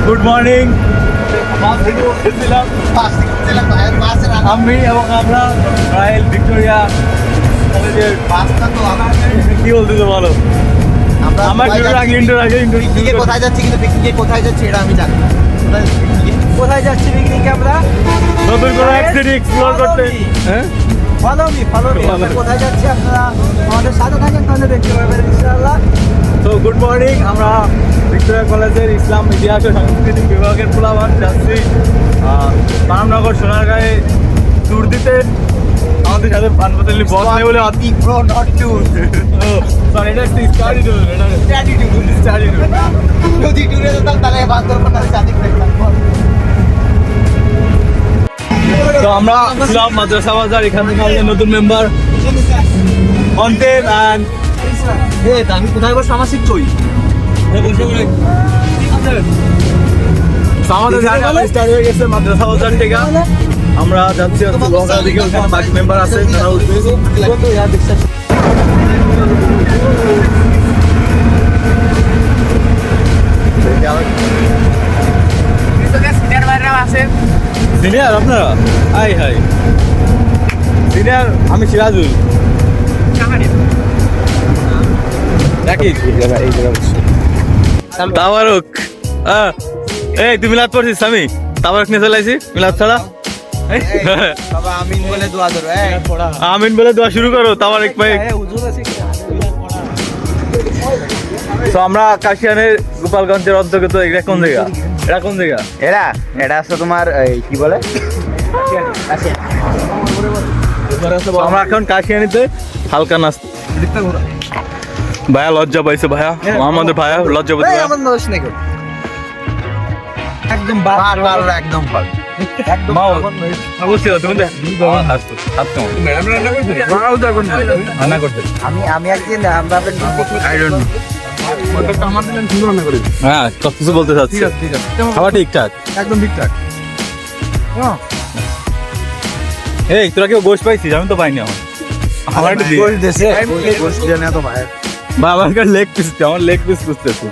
Good morning. আমি এবং আমরা রয়্যাল ভিক্টোরিয়া কলেজের কি বলতেছো বলো? আমার পিকনিকে কোথায় যাচ্ছি, কিন্তু পিকনিকে কোথায় যাচ্ছি এটা আমি জানি। কোথায় যাচ্ছি পিকনিকে আমরা? নতুন কোনো এক সিটি এক্সপ্লোর করতে। হ্যাঁ, ফলো মি। আমরা কোথায় যাচ্ছি আপনারা আমাদের সাথে থাকেন, তাহলে দেখতে পাবেন ইনশাআল্লাহ। তো গুড মর্নিং, আমরা ভিক্টোরিয়া কলেজের ইসলাম ইতিহাস ও সাংস্কৃতিক বিভাগের পোলাবান যাচ্ছি পানামনগর সোনারগাঁয়ে ট্যুর দিতে। আমাদের সাথে পানপাতালি বস নেই বলে প্রো নট ট্যুর। সরি, এটা একটু স্টাডি ট্যুর। এটা স্টাডি ট্যুর। যদি ট্যুরে যেতাম তাহলে বান্দরবান শাদি দেখতাম। তো আমরা ছিলাম মাদ্রাসা বাজার, এখান থেকে আমাদের নতুন মেম্বার অন্টেন অ্যান্ড আমি কোথায় বসে আমার সিট কই? আমাদের স্টার্ট হয়ে গেছে মাদ্রাসা বাজার থেকে। আমরা যাচ্ছি লঙ্কা দিকে, ওখানে বাকি মেম্বার আছে তারা উঠবে। সিনিয়র আপনারা? হাই হাই সিনিয়র, আমি সিরাজুল। তাবারক, এই তুই মিলাদ পড়ছিস? আমি তাবারক নিয়ে চলে আসি মিলাদ ছাড়া। বাবা আমিন বলে দোয়া করো। আমিন বলে দোয়া শুরু করো। তাবারক ভাই, তো আমরা কাশিয়ানের গোপালগঞ্জের অন্তর্গত। এটা কোন জায়গা? এটা কোন জায়গা? এটা আছে তোমার কি বলে, আমরা এখন কাশিয়ানিতে হালকা নাস্তা। ভাইয়া লজ্জা পাইছে, ভাইয়া আমাদের ভাইয়া লজ্জা পাইছে। আমার দোষ নেই, একদম একদম আমি একদিন হ্যাঁ, সব কিছু বলতে চাচ্ছি। খাবার ঠিকঠাক, একদম ঠিকঠাক। এই তোরা কেউ গোশ পাইছিস? আমি তো পাইনি। আমার একটু বা আমার লেগ পিস, আমার লেগ পিস বুঝতেছি।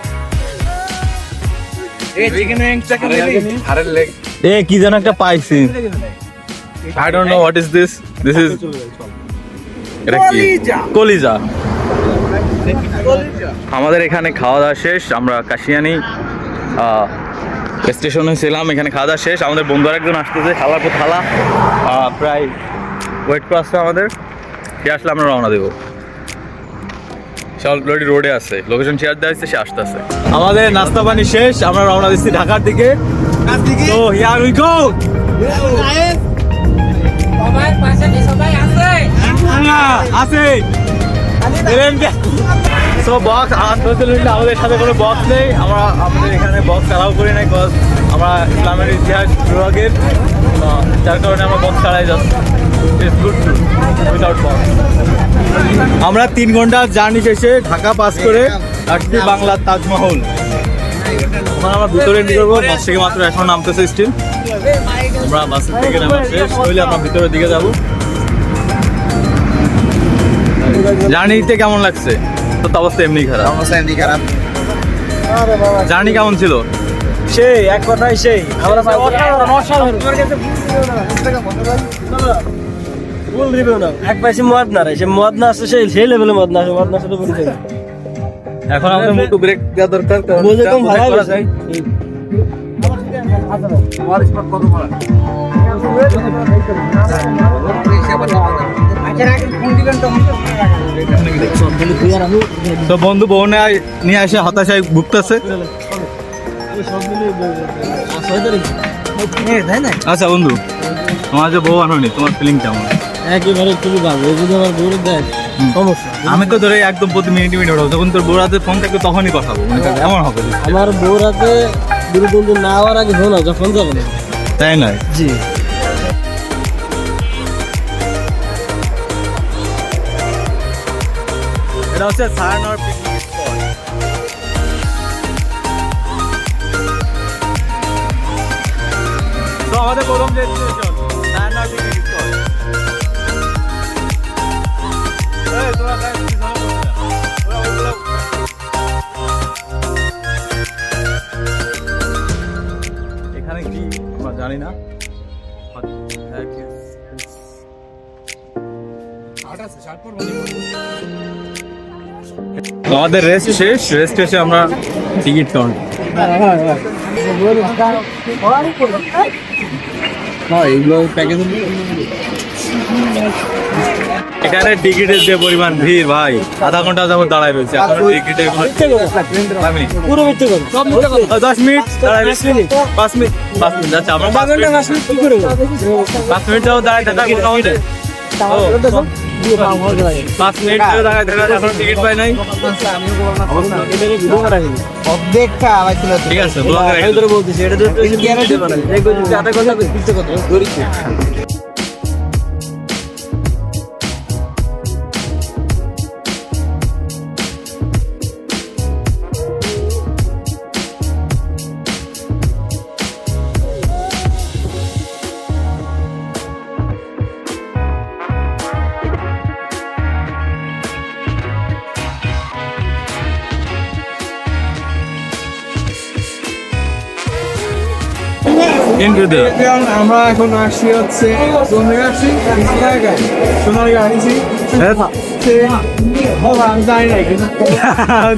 এ কি যেন একটা পাইছি, I don't know what is this. This is এটা কি? কলিজা। আমাদের এখানে খাওয়া দাওয়া শেষ। আমরা কাশিয়ানি স্টেশনে ছিলাম, এখানে খাওয়া দাওয়া শেষ। আমাদের বন্ধুরা একজন আসতেছে, খাওয়ার পর থালা প্রায় ওয়েট করে আসছে আমাদের। সে আসলে আমরা রওনা দেবো। সে অলরেডি রোডে আছে, লোকেশন শেয়ার দেওয়া হচ্ছে, সে আসতেছে। আমাদের নাস্তা পানি শেষ, আমরা রওনা দিচ্ছি ঢাকার দিকে। তো হিয়ার উই গো। আছে সো বক্স আনফরচুনেটলি আমাদের সাথে কোনো বক্স নেই। আমাদের এখানে বক্স অ্যালাউ করি নাই, বিকজ আমরা ইসলামের ইতিহাস বিভাগের, যার কারণে আমরা বক্স ছাড়াই যাচ্ছি। আমরা 3 ঘন্টার জার্নি শেষে ঢাকা পাস করে আসছি বাংলার তাজমহল। আমরা ভিতরে এন্ট্রি করবো, বাস থেকে মাত্র এখন নামতেছে স্টিল। আমরা বাসের থেকে নামা শেষ হইলে আমরা ভিতরের দিকে যাবো। জার্নিতে কেমন লাগছে? তো অবস্থা এমনি খারাপ। জার্নি কেমন ছিল? সেই এক কথাই সেই ফুল রিভিউ না। এক পাইছি মদ না রে, সে মদ না আছে, সেই লেভেলে মদ না আছে, মদ না আছে তো বলি। এখন আমাদের একটু ব্রেক দেওয়া দরকার। বুঝে কম ভাড়া গেছে। তো বন্ধু বউ নিয়ে এসে হতাশায় ভুগতেছে। আচ্ছা বন্ধু, তোমার যে বউ আনোনি, তোমার ফিলিং কেমন? একেবারে খুবই ভালো। যদি আমার বউরে দেয় সমস্যা। আমি তো ধরে একদম প্রতি মিনিট উঠাবো, যখন তোর বউর হাতে ফোন থাকবে তখনই কথা বলবো। এমন হবে আমার বউর হাতে দুর্গন্ধ না হওয়ার আগে ফোন আছে, ফোন যাবে না, তাই নয়? জি। এটা হচ্ছে সায়নর পিকনিক স্পট। তো আমাদের প্রথম ডেস্টিনেশন সায়নর পিকনিক স্পট। এই তোরা গাইস কি জানো? ওরা ওগুলো জানি না। আমাদের রেস্ট শেষ, রেস্ট শেষে আমরা টিকিট কাউন্ট। এগুলো প্যাকেজ। এখানে টিকিটের যে পরিমাণ ভিড় ভাই, আধা ঘন্টা যেমন দাঁড়ায় রয়েছে টিকিটের কোনো 10 মিনিট দাঁড়ায় রয়েছে, 5 মিনিট যাচ্ছে আমরা 5 মিনিট যাবো দাঁড়ায় থাকা মোটামুটি 5 মিনিট দাঁড়ায় থাকা, এখন টিকিট পাই নাই। অর্ধেকটা আমার ছিল। ঠিক আছে ব্লগের বলতেছি এটা তো আধা ঘন্টা আমরা এখন আসছি হচ্ছে সোনারগাঁ আসছি।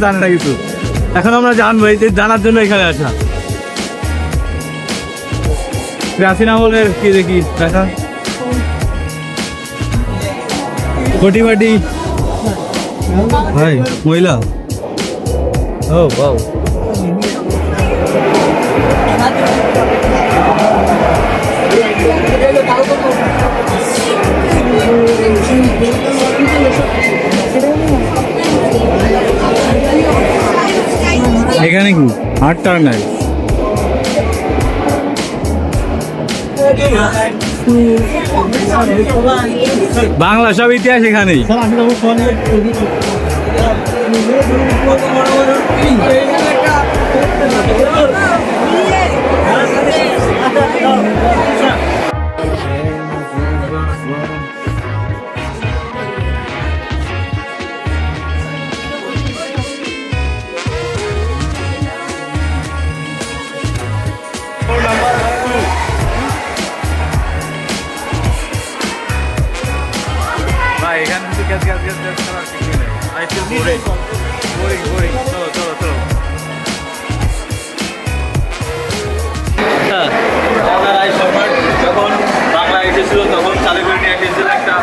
জানি না কিছু, এখন আমরা জানবো, এই যে জানার জন্য এখানে আসা। রাসিন আমলের কি দেখি দেখা কোটি বাটি ভাই মহিলা। ও বাউ, এখানে কি হাট টার নাই? বাংলা সব ইতিহাস এখানেই। ভাই এখানে কিন্তু গ্যাস গ্যাস গ্যাস গ্যাস করার কিছু নেই। I feel boring boring boring. চলো চলো চলো। রায় সম্রাট যখন বাংলা এসেছিল তখন চালু করে নিয়ে এসেছিল একটা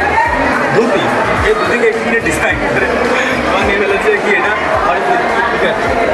ধুতি। এই ধুতিকে একটু ডিজাইন করে আমার নিয়ে ফেলেছে কি এটা, ঠিক আছে।